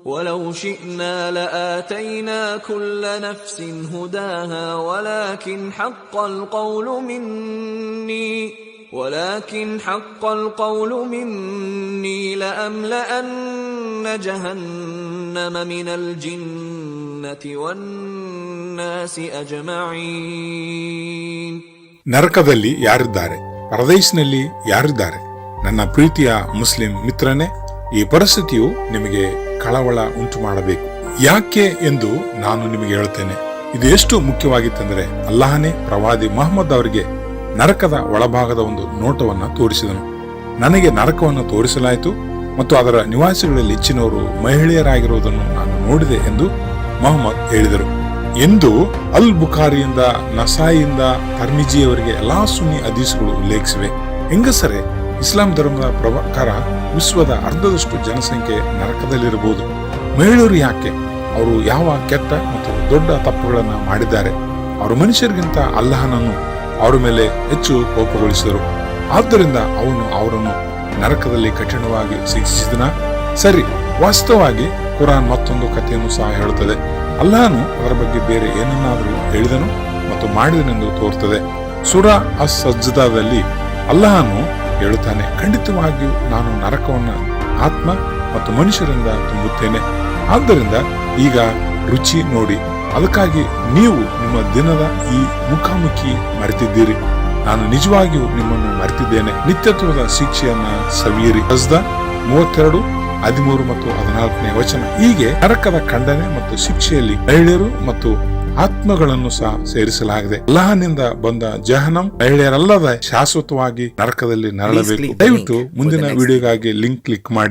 ولو شئنا لآتينا كل نفس هداها ولكن حق القول مني لأملأن جهنم من الجنة والناس أجمعين. ನರಕದಲ್ಲಿ ಯಾರಿದ್ದಾರೆ, ಪರದೈಸ್ನಲ್ಲಿ ಯಾರಿದ್ದಾರೆ? ನನ್ನ ಪ್ರೀತಿಯ ಮುಸ್ಲಿಂ ಮಿತ್ರನೇ, ಈ ಪರಿಸ್ಥಿತಿಯು ನಿಮಗೆ ಕಳವಳ ಉಂಟು ಮಾಡಬೇಕು. ಯಾಕೆ ಎಂದು ನಾನು ನಿಮಗೆ ಹೇಳುತ್ತೇನೆ. ಇದು ಎಷ್ಟು ಮುಖ್ಯವಾಗಿತ್ತೆಂದರೆ, ಅಲ್ಲಾಹನೇ ಪ್ರವಾದಿ ಮಹಮ್ಮದ್ ಅವರಿಗೆ ನರಕದ ಒಳಭಾಗದ ಒಂದು ನೋಟವನ್ನ ತೋರಿಸಿದನು. ನನಗೆ ನರಕವನ್ನು ತೋರಿಸಲಾಯಿತು ಮತ್ತು ಅದರ ನಿವಾಸಿಗಳಲ್ಲಿ ಹೆಚ್ಚಿನವರು ಮಹಿಳೆಯರಾಗಿರುವುದನ್ನು ನಾನು ನೋಡಿದೆ ಎಂದು ಮೊಹಮ್ಮದ್ ಹೇಳಿದರು ಎಂದು ಅಲ್ ಬುಖಾರಿಯಿಂದ, ನಸಾಯಿಯಿಂದ, ತರ್ಮಿಜಿಯವರಿಗೆ ಎಲ್ಲಾ ಸುನ್ನಿ ಹದೀಸುಗಳು ಉಲ್ಲೇಖಿಸಿವೆ. ಹೆಂಗಸರೇ, ಇಸ್ಲಾಂ ಧರ್ಮದ ಪ್ರಕಾರ ವಿಶ್ವದ ಅರ್ಧದಷ್ಟು ಜನಸಂಖ್ಯೆ ನರಕದಲ್ಲಿರಬಹುದು. ಮಹಿಳೆಯರು ಯಾಕೆ? ಅವರು ಯಾವ ಕೆಟ್ಟ ಮತ್ತು ದೊಡ್ಡ ತಪ್ಪುಗಳನ್ನು ಮಾಡಿದ್ದಾರೆ? ಅವರು ಮನುಷ್ಯರಿಗಿಂತ ಅಲ್ಲಾಹನನ್ನು ಅವರ ಮೇಲೆ ಹೆಚ್ಚು ಕೋಪಗೊಳಿಸಿದರು. ಆದ್ದರಿಂದ ಅವನು ಅವರನ್ನು ನರಕದಲ್ಲಿ ಕಠಿಣವಾಗಿ ಶಿಕ್ಷಿಸಿದನ. ಸರಿ, ವಾಸ್ತವವಾಗಿ ಕುರಾನ್ ಮತ್ತೊಂದು ಕಥೆಯನ್ನು ಸಹ ಹೇಳುತ್ತದೆ. ಅಲ್ಲಾಹನು ಅದರ ಬಗ್ಗೆ ಬೇರೆ ಏನನ್ನಾದರೂ ಹೇಳಿದನು ಮತ್ತು ಮಾಡಿದನೆಂದು ತೋರುತ್ತದೆ. ಸೂರಾ ಅಸ್-ಸಜ್ದಾದಲ್ಲಿ ಅಲ್ಲಾಹನು ಹೇಳುತ್ತಾನೆ, ಖಂಡಿತವಾಗಿಯೂ ನಾನು ನರಕವನ್ನು ಆತ್ಮ ಮತ್ತು ಮನುಷ್ಯರಿಂದ ತುಂಬುತ್ತೇನೆ. ಆದ್ದರಿಂದ ಈಗ ರುಚಿ ನೋಡಿ. ಅದಕ್ಕಾಗಿ ನೀವು ನಿಮ್ಮ ದಿನದ ಈ ಮುಖಾಮುಖಿ ಮರೆತಿದ್ದೀರಿ. ನಾನು ನಿಜವಾಗಿಯೂ ನಿಮ್ಮನ್ನು ಮರೆತಿದ್ದೇನೆ. ನಿತ್ಯತ್ವದ ಶಿಕ್ಷೆಯನ್ನ ಸವಿಯಿರಿ. ಸಜ್ದಾ 32, 13 ಮತ್ತು 14ನೇ ವಚನ. ಹೀಗೆ ನರಕದ ಖಂಡನೆ ಮತ್ತು ಶಿಕ್ಷೆಯಲ್ಲಿ ಮಹಿಳೆಯರು ಮತ್ತು ಆತ್ಮಗಳನ್ನು ಸಹ ಸೇರಿಸಲಾಗಿದೆ. ಅಲ್ಲಾಹನಿಂದ ಬಂದ ಜಹನ್ನಂ ಮಹಿಳೆಯರಲ್ಲದ ಶಾಶ್ವತವಾಗಿ ನರಕದಲ್ಲಿ ನರಳಬೇಕು. ದಯವಿಟ್ಟು ಮುಂದಿನ ವಿಡಿಯೋಗಾಗಿ ಲಿಂಕ್ ಕ್ಲಿಕ್ ಮಾಡಿ.